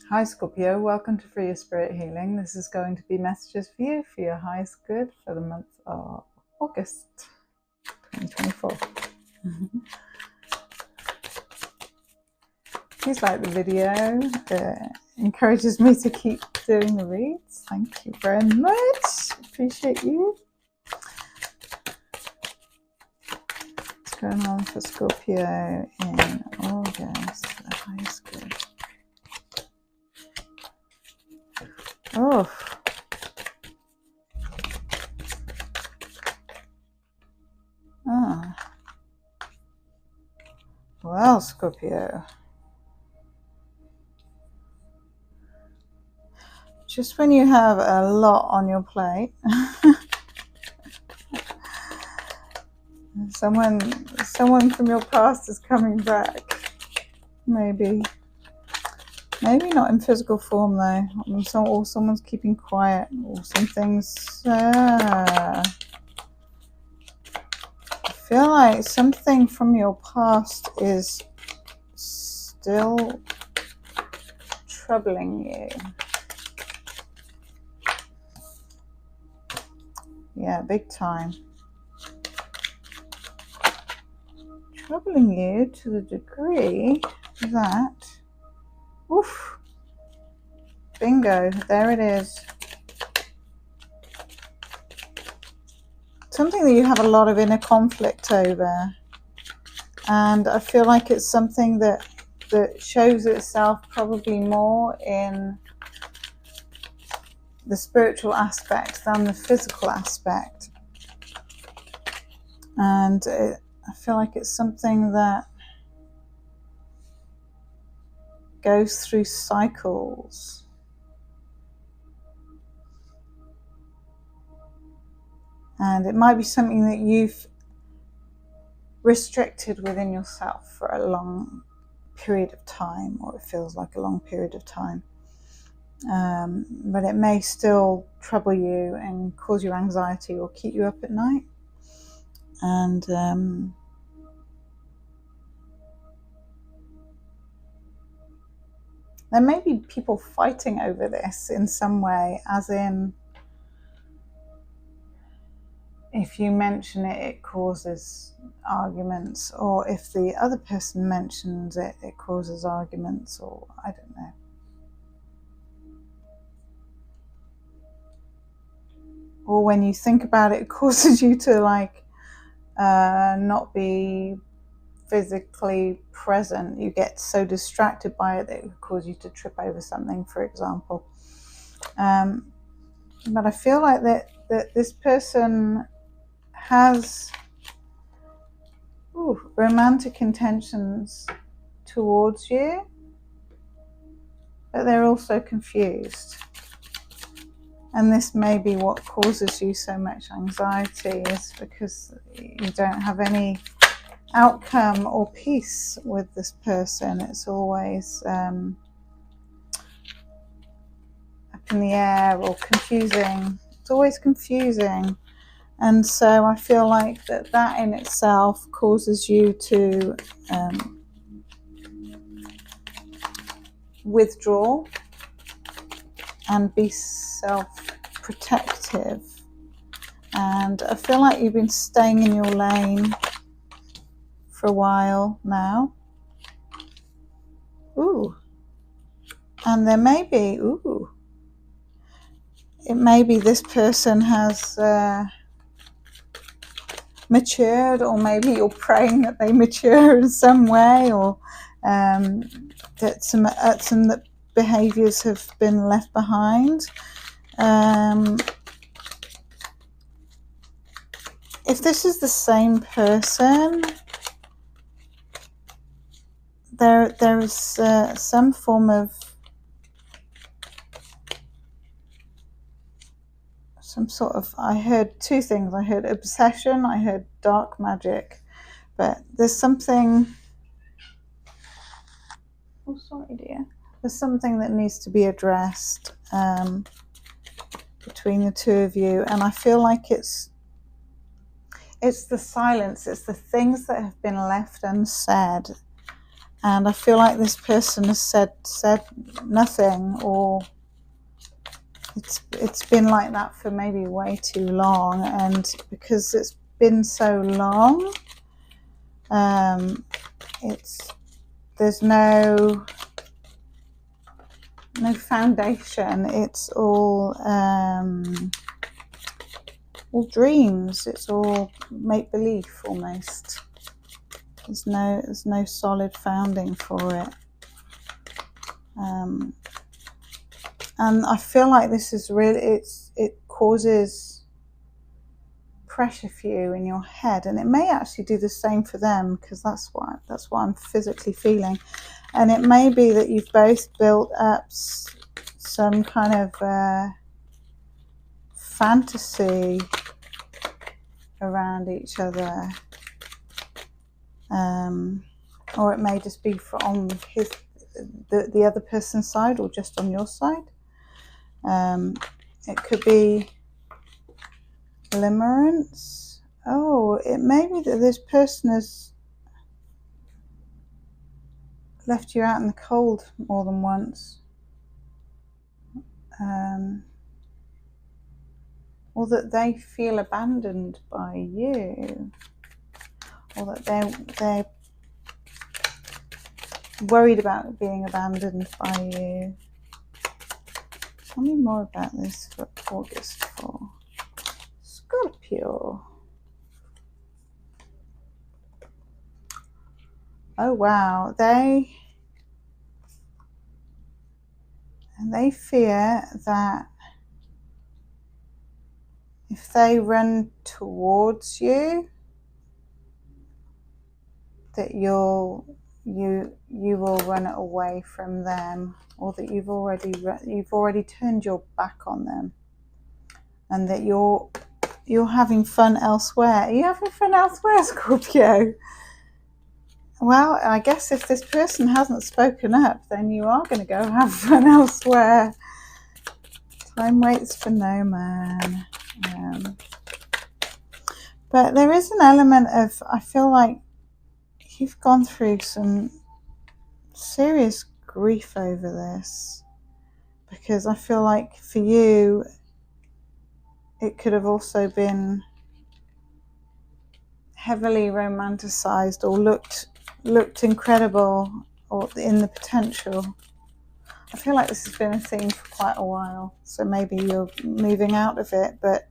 Hi Scorpio, welcome to Free Your Spirit Healing. This is going to be messages for you for your highest good for the month of August 2024. Please like the video, it encourages me to keep doing the reads. Thank you very much, appreciate you. What's going on for Scorpio in August, the highest good? Oh, well, Scorpio. Just when you have a lot on your plate, someone from your past is coming back. Maybe not in physical form though. Or someone's keeping quiet, or some things. I feel like something from your past is still troubling you. Yeah, big time. Troubling you to the degree that, oof, bingo, there it is. Something that you have a lot of inner conflict over. And I feel like it's something that shows itself probably more in the spiritual aspect than the physical aspect. And I feel like it's something that goes through cycles. And it might be something that you've restricted within yourself for a long period of time, or it feels like a long period of time. But it may still trouble you and cause you anxiety or keep you up at night. And there may be people fighting over this in some way, as in, if you mention it, it causes arguments, or if the other person mentions it, it causes arguments, or I don't know. Or when you think about it, it causes you to not be physically present. You get so distracted by it that it would cause you to trip over something, for example. But I feel like that this person has romantic intentions towards you, but they're also confused. And this may be what causes you so much anxiety, is because you don't have any outcome or peace with this person. It's always up in the air or confusing. It's always confusing. And so I feel like that in itself causes you to withdraw and be self-protective. And I feel like you've been staying in your lane for a while now. And there may be, it may be this person has matured, or maybe you're praying that they mature in some way, or that some behaviours have been left behind. If this is the same person, there is some form of I heard two things. I heard obsession, I heard dark magic, but there's something, there's something that needs to be addressed between the two of you. And I feel like it's the silence, it's the things that have been left unsaid. And I feel like this person has said nothing, or it's been like that for maybe way too long. And because it's been so long, there's no foundation. It's all dreams. It's all make-believe almost. There's no solid founding for it. And I feel like this is really, it causes pressure for you in your head, and it may actually do the same for them, because that's what I'm physically feeling. And it may be that you've both built up some kind of fantasy around each other, or it may just be on the other person's side, or just on your side. It could be limerence. Oh, it may be that this person has left you out in the cold more than once, or that they feel abandoned by you, or that they're worried about being abandoned by you. Tell me more about this for August for Scorpio. Oh wow, they fear that if they run towards you, that you will run away from them, or that you've already turned your back on them, and that you're having fun elsewhere. Are you having fun elsewhere, Scorpio? Well, I guess if this person hasn't spoken up, then you are going to go have fun elsewhere. Time waits for no man. But there is an element of, I feel like you've gone through some serious grief over this, because I feel like for you it could have also been heavily romanticized, or looked incredible, or in the potential. I feel like this has been a theme for quite a while, so maybe you're moving out of it, but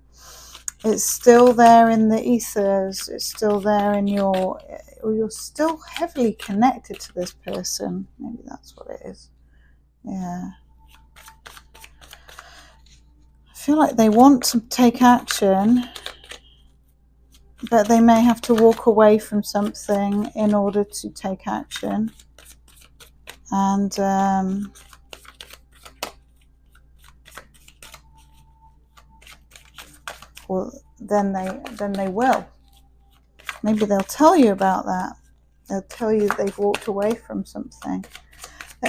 it's still there in the ethers. It's still there in you're still heavily connected to this person. Maybe that's what it is. Yeah. I feel like they want to take action, but they may have to walk away from something in order to take action. And well, then they will. Maybe they'll tell you about that. They'll tell you that they've walked away from something.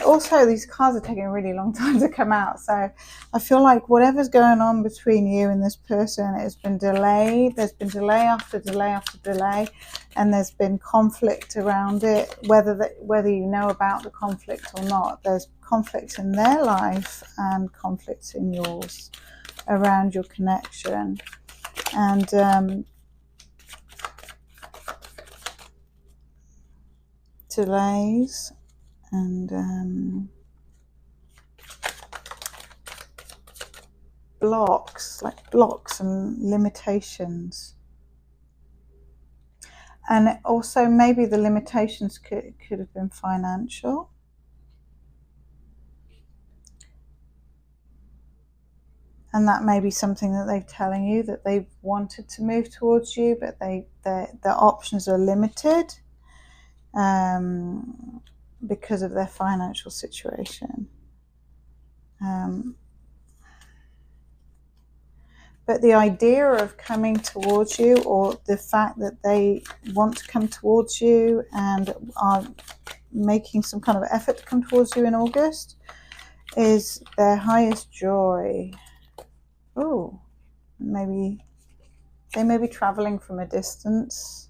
Also, these cards are taking a really long time to come out, so I feel like whatever's going on between you and this person has been delayed. There's been delay after delay after delay, and there's been conflict around it, whether you know about the conflict or not. There's conflict in their life and conflict in yours around your connection. And delays and blocks and limitations. And also maybe the limitations could have been financial. And that may be something that they're telling you, that they've wanted to move towards you, but their options are limited because of their financial situation. But the idea of coming towards you, or the fact that they want to come towards you and are making some kind of effort to come towards you in August, is their highest joy. Oh, maybe they may be traveling from a distance.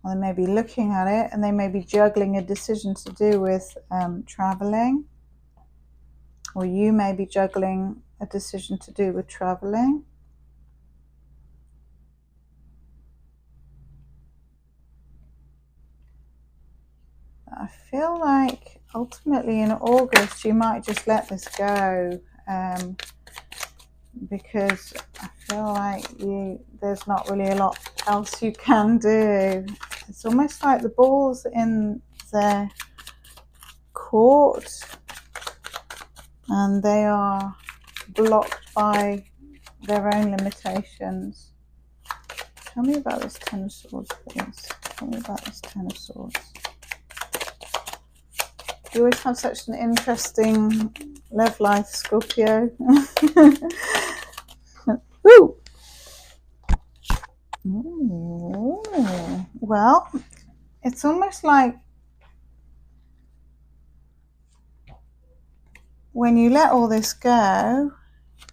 Or they may be looking at it, and they may be juggling a decision to do with traveling. Or you may be juggling a decision to do with traveling. I feel like ultimately in August you might just let this go, because I feel like there's not really a lot else you can do. It's almost like the ball's in their court and they are blocked by their own limitations. Tell me about this Ten of Swords, please. Tell me about this Ten of Swords. You always have such an interesting love life, Scorpio. Ooh. Ooh. Well, it's almost like when you let all this go,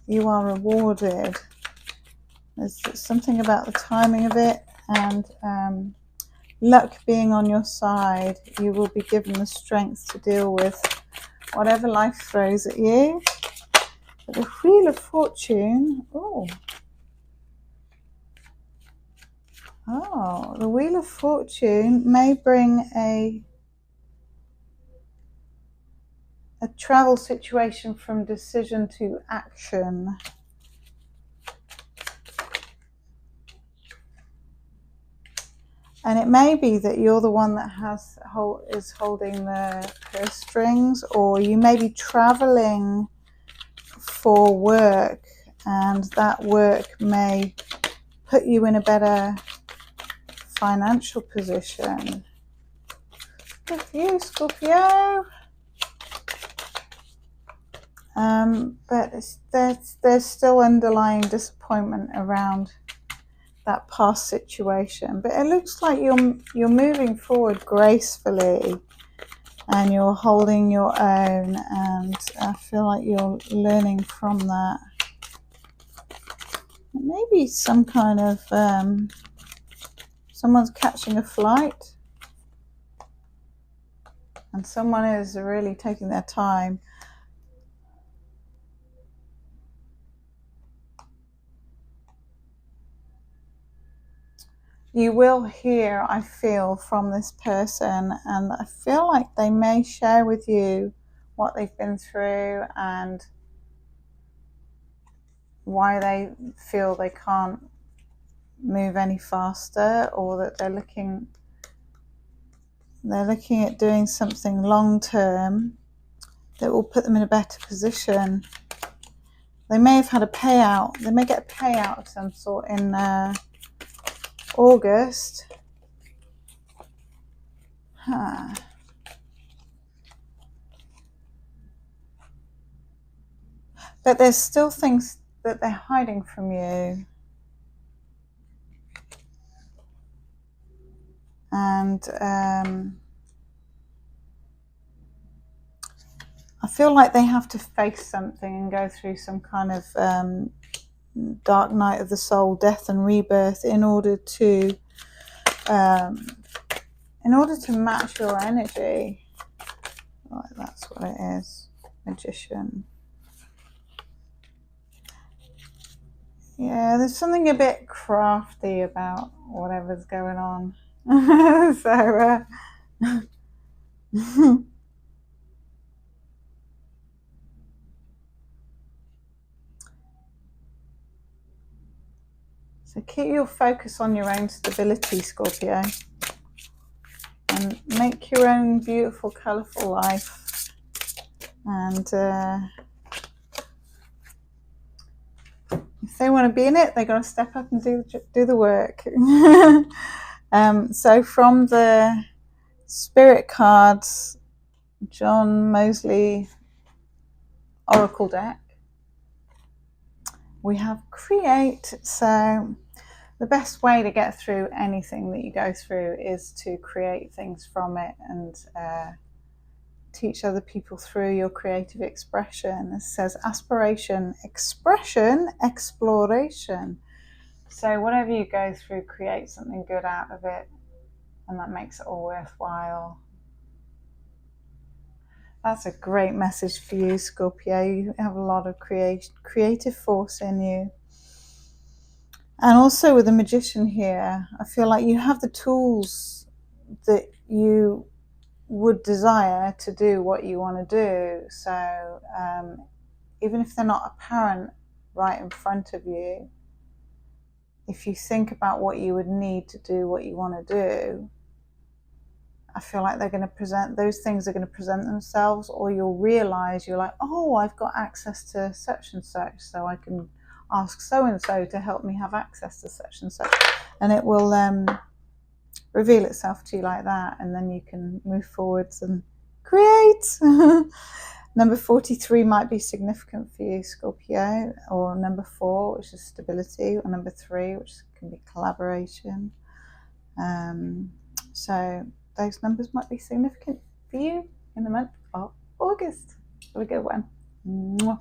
you are rewarded. There's something about the timing of it, and luck being on your side. You will be given the strength to deal with whatever life throws at you. But the Wheel of Fortune, the Wheel of Fortune may bring a travel situation from decision to action. And it may be that you're the one that is holding the purse strings, or you may be traveling for work, and that work may put you in a better financial position. Good for you, Scorpio. But there's still underlying disappointment around that past situation. But it looks like you're moving forward gracefully, and you're holding your own, and I feel like you're learning from that. Maybe some kind of someone's catching a flight, and someone is really taking their time. You will hear, I feel, from this person, and I feel like they may share with you what they've been through and why they feel they can't move any faster, or that they're looking at doing something long term that will put them in a better position. They may have had a payout. They may get a payout of some sort in August. But there's still things that they're hiding from you. And I feel like they have to face something and go through some kind of dark night of the soul, death and rebirth, in order to match your energy. Right, that's what it is. Magician. Yeah, there's something a bit crafty about whatever's going on. So so keep your focus on your own stability, Scorpio, and make your own beautiful, colourful life. And if they want to be in it, they've got to step up and do the work. So from the Spirit cards, John Mosley Oracle deck, we have create. So the best way to get through anything that you go through is to create things from it, and teach other people through your creative expression. It says aspiration, expression, exploration. So whatever you go through, create something good out of it. and that makes it all worthwhile. That's a great message for you, Scorpio. You have a lot of creative force in you. And also with the Magician here, I feel like you have the tools that you would desire to do what you want to do. So even if they're not apparent right in front of you, if you think about what you would need to do what you want to do, I feel like they're going to present, those things are going to present themselves, or you'll realize you're like, oh, I've got access to such and such, so I can ask so-and-so to help me have access to such and such. And it will reveal itself to you like that, and then you can move forwards and create. Number 43 might be significant for you, Scorpio, or number 4, which is stability, or number 3, which can be collaboration. So those numbers might be significant for you in the month of August. Have a good one. Mwah.